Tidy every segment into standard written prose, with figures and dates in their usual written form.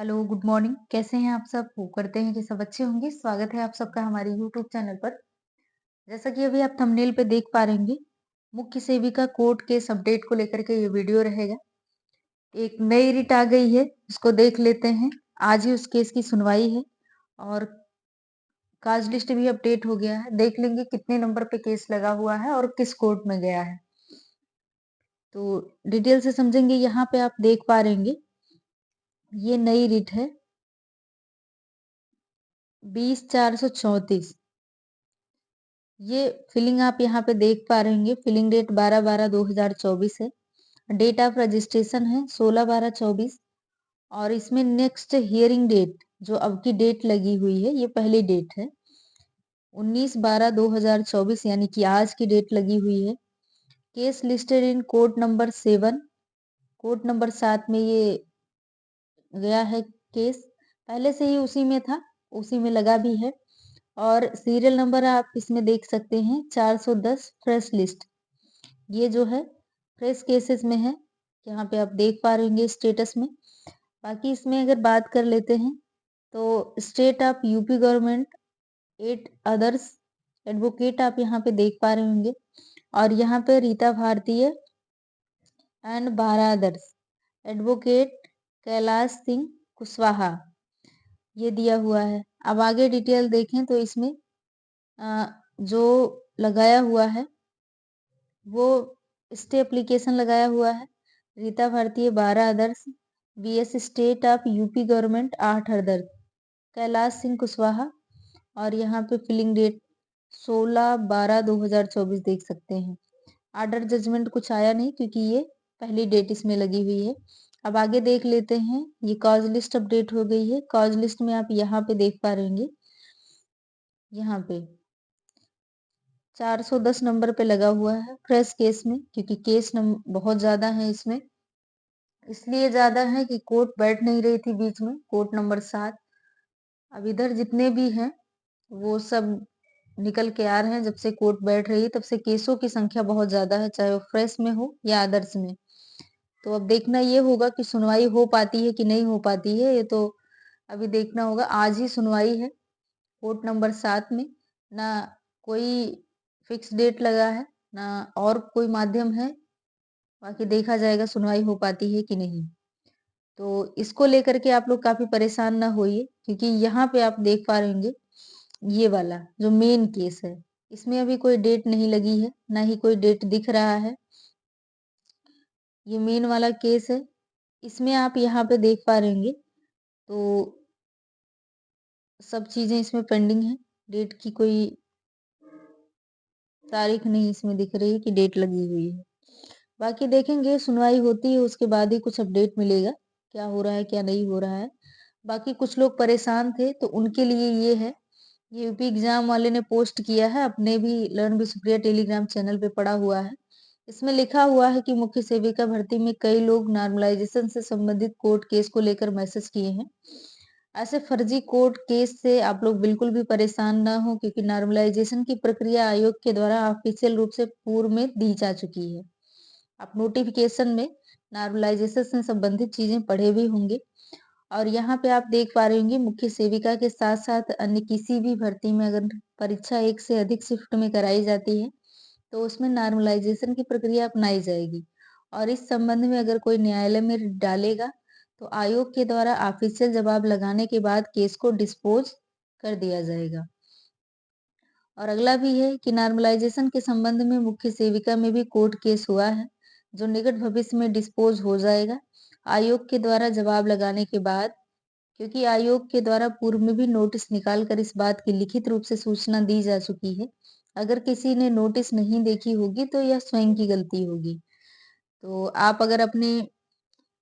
Hello, good morning. कैसे हैं आप सब? होप करते हैं कि सब अच्छे होंगे। स्वागत है आप सबका हमारे यूट्यूब चैनल पर। जैसा कि अभी आप थंबनेल पे देख पा रहे होंगे, मुख्य सेविका कोर्ट केस अपडेट को लेकर के ये वीडियो रहेगा। एक नई रिट आ गई है, उसको देख लेते हैं। आज ही उस केस की सुनवाई है और काज लिस्ट भी अपडेट हो गया है। देख लेंगे कितने नंबर पे केस लगा हुआ है और किस कोर्ट में गया है। तो डिटेल से समझेंगे। यहाँ पे आप देख पा रहे होंगे, ये नई रिट है 20,434। ये फिलिंग आप यहाँ पे देख पा रहे होंगे। फिलिंग डेट 12/12/2024 है। डेट ऑफ रजिस्ट्रेशन है 16/12/24 और इसमें नेक्स्ट हियरिंग डेट जो अब की डेट लगी हुई है, ये पहली डेट है 19/12/2024, यानी कि आज की डेट लगी हुई है। Case listed in court number 7, court number 7 में ये गया है केस। पहले से ही उसी में था, उसी में लगा भी है। और सीरियल नंबर आप इसमें देख सकते हैं 410 फ्रेश लिस्ट। ये जो है फ्रेश केसेस में है, यहाँ पे आप देख पा रहे होंगे स्टेटस में। बाकी इसमें अगर बात कर लेते हैं तो state of UP government 8 others advocate आप यहाँ पे देख पा रहे होंगे। और यहाँ पे रीता भारतीय and 12 others advocate Kailash Singh Kushwaha, ये दिया हुआ है। अब आगे डिटेल देखें तो इसमें जो लगाया हुआ है वो स्टे एप्लीकेशन लगाया हुआ है Rita Bhartiya 12 others, BS state of UP government 8 others, Kailash Singh Kushwaha. और यहाँ पे फिलिंग डेट 16/12/2024 देख सकते हैं। ऑर्डर जजमेंट कुछ आया नहीं क्योंकि ये पहली डेट इसमें लगी हुई है। अब आगे देख लेते हैं। ये कॉज लिस्ट अपडेट हो गई है। कॉज लिस्ट में आप यहाँ पे देख पा रहे होंगे, यहाँ पे 410 नंबर पे लगा हुआ है फ्रेश केस में, क्योंकि केस बहुत ज्यादा है इसमें। इसलिए ज्यादा है कि कोर्ट बैठ नहीं रही थी बीच में, कोर्ट नंबर 7। अब इधर जितने भी हैं वो सब निकल के आ रहे हैं। जब से कोर्ट बैठ रही है तब से केसों की संख्या बहुत ज्यादा है, चाहे वो फ्रेश में हो या अदर्स में। तो अब देखना ये होगा कि सुनवाई हो पाती है कि नहीं हो पाती है, ये तो अभी देखना होगा। आज ही सुनवाई है कोर्ट नंबर 7 में। ना कोई फिक्स डेट लगा है, ना और कोई माध्यम है। बाकी देखा जाएगा सुनवाई हो पाती है कि नहीं। तो इसको लेकर के आप लोग काफी परेशान ना होइए, क्योंकि यहाँ पे आप देख पा रहे होंगे ये वाला जो मेन केस है, इसमें अभी कोई डेट नहीं लगी है, ना ही कोई डेट दिख रहा है। ये मेन वाला केस है, इसमें आप यहाँ पे देख पा रहे होंगे तो सब चीजें इसमें पेंडिंग है। डेट की कोई तारीख नहीं इसमें दिख रही कि डेट लगी हुई है। बाकी देखेंगे, सुनवाई होती है उसके बाद ही कुछ अपडेट मिलेगा, क्या हो रहा है क्या नहीं हो रहा है। बाकी कुछ लोग परेशान थे तो उनके लिए ये है, ये यूपी एग्जाम वाले ने पोस्ट किया है, अपने भी learn by Supriya Telegram channel पे पड़ा हुआ है। इसमें लिखा हुआ है कि मुख्य सेविका भर्ती में कई लोग नॉर्मलाइजेशन से संबंधित कोर्ट केस को लेकर मैसेज किए हैं। ऐसे फर्जी कोर्ट केस से आप लोग बिल्कुल भी परेशान ना हो, क्योंकि नॉर्मलाइजेशन की प्रक्रिया आयोग के द्वारा ऑफिशियल रूप से पूर्व में दी जा चुकी है। आप नोटिफिकेशन में नॉर्मलाइजेशन से संबंधित चीजें पढ़े भी होंगे। और यहाँ पे आप देख पा रहे होंगे, मुख्य सेविका के साथ साथ अन्य किसी भी भर्ती में अगर परीक्षा एक से अधिक शिफ्ट में कराई जाती है तो उसमें नॉर्मलाइजेशन की प्रक्रिया अपनाई जाएगी। और इस संबंध में अगर कोई न्यायालय में रिट डालेगा तो आयोग के द्वारा ऑफिशियल जवाब लगाने के बाद केस को डिस्पोज कर दिया जाएगा। और अगला भी है कि नॉर्मलाइजेशन के संबंध में मुख्य सेविका में भी कोर्ट केस हुआ है, जो निकट भविष्य में डिस्पोज हो जाएगा आयोग के द्वारा जवाब लगाने के बाद। क्योंकि आयोग के द्वारा पूर्व में भी नोटिस निकाल कर इस बात की लिखित रूप से सूचना दी जा चुकी है। अगर किसी ने नोटिस नहीं देखी होगी तो यह स्वयं की गलती होगी। तो आप अगर अपने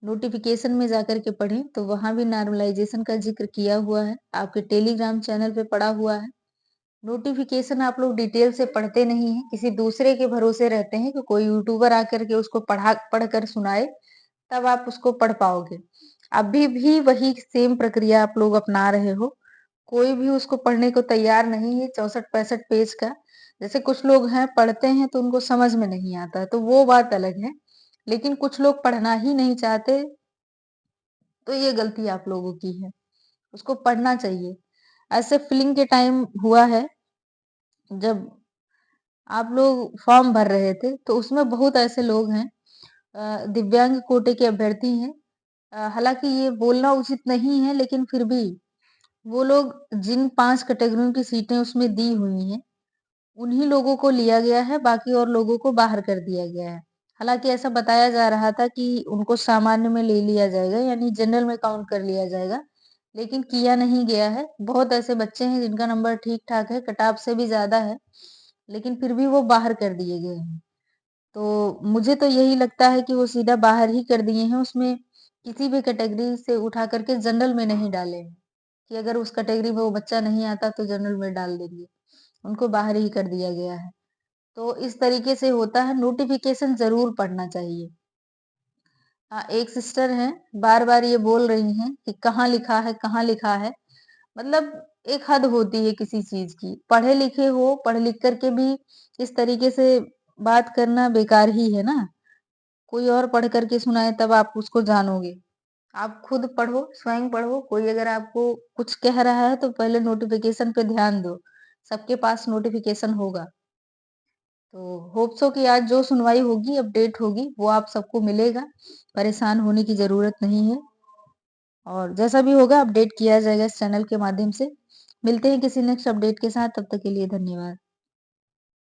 नोटिफिकेशन में जाकर के पढ़ें तो वहां भी नॉर्मलाइजेशन का जिक्र किया हुआ है, आपके टेलीग्राम चैनल पे पड़ा हुआ है। नोटिफिकेशन आप लोग डिटेल से पढ़ते नहीं है, किसी दूसरे के भरोसे रहते हैं कि कोई यूट्यूबर आकर के उसको पढ़ कर सुनाए, तब आप उसको पढ़ पाओगे। अभी भी वही सेम प्रक्रिया आप लोग अपना रहे हो। कोई भी उसको पढ़ने को तैयार नहीं है 64-65 पेज का। जैसे कुछ लोग हैं पढ़ते हैं तो उनको समझ में नहीं आता, तो वो बात अलग है। लेकिन कुछ लोग पढ़ना ही नहीं चाहते, तो ये गलती आप लोगों की है। उसको पढ़ना चाहिए। ऐसे फिलिंग के टाइम हुआ है, जब आप लोग फॉर्म भर रहे थे, तो उसमें बहुत ऐसे लोग हैं, दिव्यांग कोटे के अभ्यर्थी हैं। हालाँकि ये बोलना उचित नहीं है, लेकिन फिर भी वो लोग जिन 5 कैटेगरियों की सीटें उसमें दी हुई हैं, उन्हीं लोगों को लिया गया है, बाकी और लोगों को बाहर कर दिया गया है। हालाँकि ऐसा बताया जा रहा था कि उनको सामान्य में ले लिया जाएगा, यानी जनरल में काउंट कर लिया जाएगा, लेकिन किया नहीं गया है। बहुत ऐसे बच्चे हैं जिनका नंबर ठीक-ठाक है, कट ऑफ से भी ज़्यादा है, लेकिन फिर भी वो बाहर कर दिए गए हैं। तो मुझे तो यही लगता है कि वो सीधा बाहर ही कर दिए हैं, उसमें किसी भी कैटेगरी से उठा कर के जनरल में नहीं डाले हैं, कि अगर उस कैटेगरी में वो बच्चा नहीं आता तो जनरल में डाल देंगे। उनको बाहर ही कर दिया गया है। तो इस तरीके से होता है, नोटिफ़िकेशन ज़रूर पढ़ना चाहिए। हाँ, एक सिस्टर हैं, बार-बार ये बोल रही हैं कि कहाँ लिखा है, कहाँ लिखा है? मतलब एक हद होती है किसी चीज़ की। पढ़े लिखे हो, पढ़ लिख कर के भी इस तरीके से बात करना बेकार ही है ना। कोई और पढ़ कर के सुनाए तब आप उसको जानोगे। आप खुद पढ़ो, स्वयं पढ़ो, कोई अगर आपको कुछ कह रहा है तो पहले नोटिफ़िकेशन पे ध्यान दो। सबके पास नोटिफ़िकेशन होगा। तो होप सो कि आज जो सुनवाई होगी, अपडेट होगी, वो आप सबको मिलेगा। परेशान होने की ज़रूरत नहीं है, और जैसा भी होगा अपडेट किया जाएगा इस चैनल के माध्यम से। मिलते हैं किसी नेक्स्ट अपडेट के साथ, तब तक के लिए धन्यवाद।